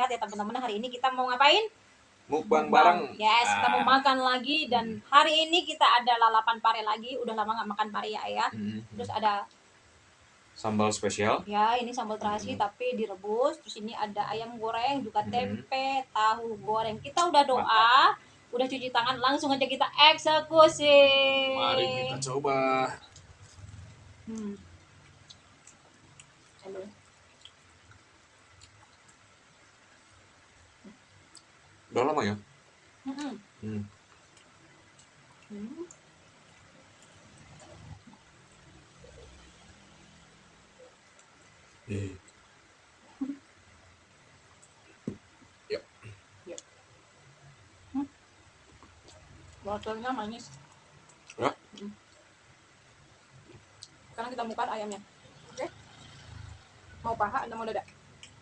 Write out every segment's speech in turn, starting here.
sehat ya teman-teman. Hari ini kita mau ngapain? Mukbang bareng. Yes, kita mau makan lagi. Dan hari ini kita ada lalapan pare lagi. Udah lama nggak makan pare ya. Terus ada sambal spesial. Ya, ini sambal terasi tapi direbus. Terus ini ada ayam goreng, juga tempe, tahu goreng. Kita udah doa, udah cuci tangan, langsung aja kita eksekusi. Mari kita coba. Udah lama ya? Yuk. Wortelnya manis. Ya. Sekarang kita buka ayamnya. Oke. Mau paha atau mau dada?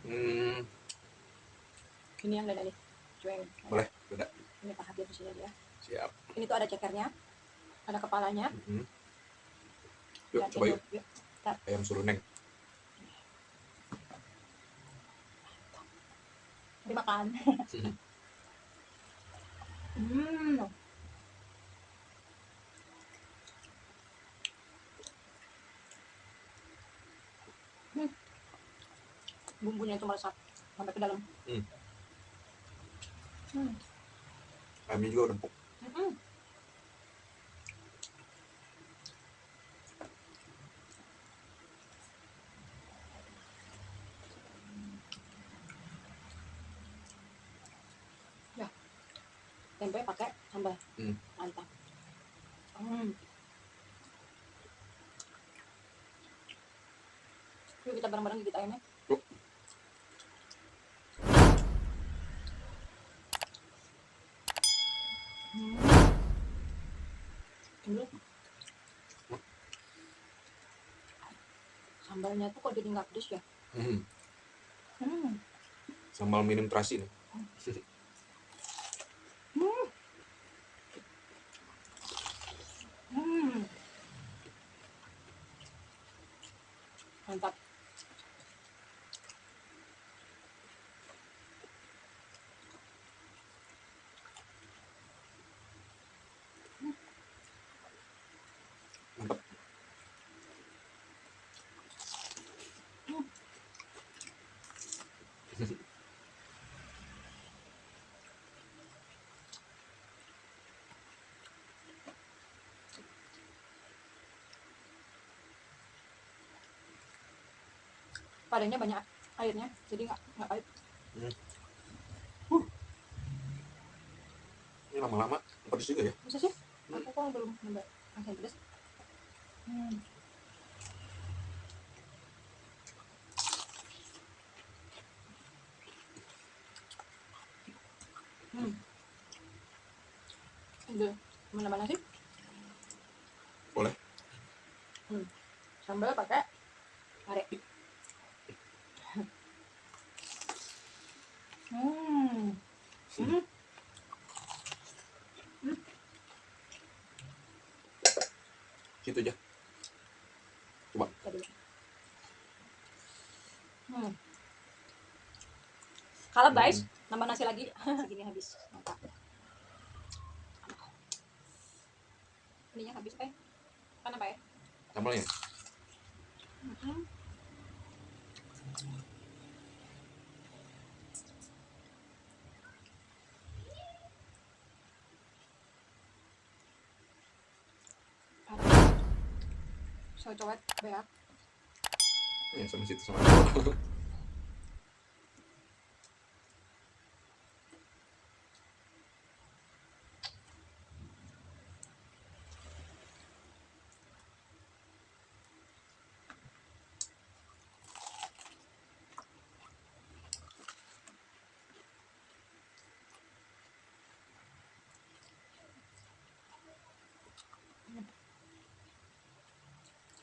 Ini yang dada nih. Cueng. Boleh, dada. Ini paha biar di sini aja. Siap. Ini tuh ada cekernya, ada kepalanya. Yuk, coba yuk. Ayam serundeng. Dimakan. Bumbunya itu meresap sampai ke dalam. Ayamnya juga udah empuk. Ya, tempe pakai sambal. Mantap. Yuk kita bareng-bareng gigit ayamnya. Sambalnya tuh kok jadi nggak pedes ya? Sambal minim terasi nih. Mantap. Mantap. Parenya banyak airnya, jadi nggak pahit. Ini lama-lama pedes juga ya? Bisa sih? Aku kok belum nambah rasa pedes. Udah menambah nasi? Boleh. Sambal pakai pare. Situ aja. Coba. Kalau guys, nambah nasi lagi, segini habis. Mantap. Ininya habis, kan apa ya? Sambalnya. Saya coba beak. Ya sama situ sama.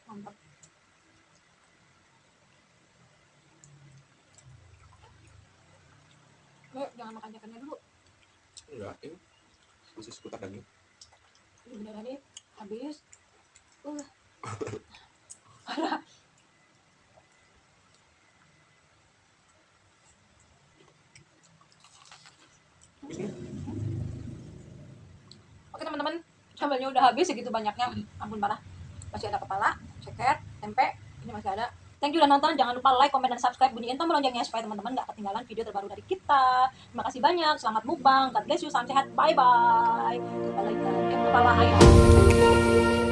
Mantap. Jangan makan cekernya dulu. Enggak, ini masih seputar daging. Ini beneran nih, habis. Parah. sambelnya udah habis segitu banyaknya. Ampun parah. Masih ada kepala, ceker, tempe, ini masih ada. Thank you udah nonton, jangan lupa like, comment, dan subscribe, bunyiin tombol loncengnya supaya teman-teman gak ketinggalan video terbaru dari kita. Terima kasih banyak, selamat mukbang, God bless you, salam sehat, bye bye. Jangan lupa like dan jangan lupa like.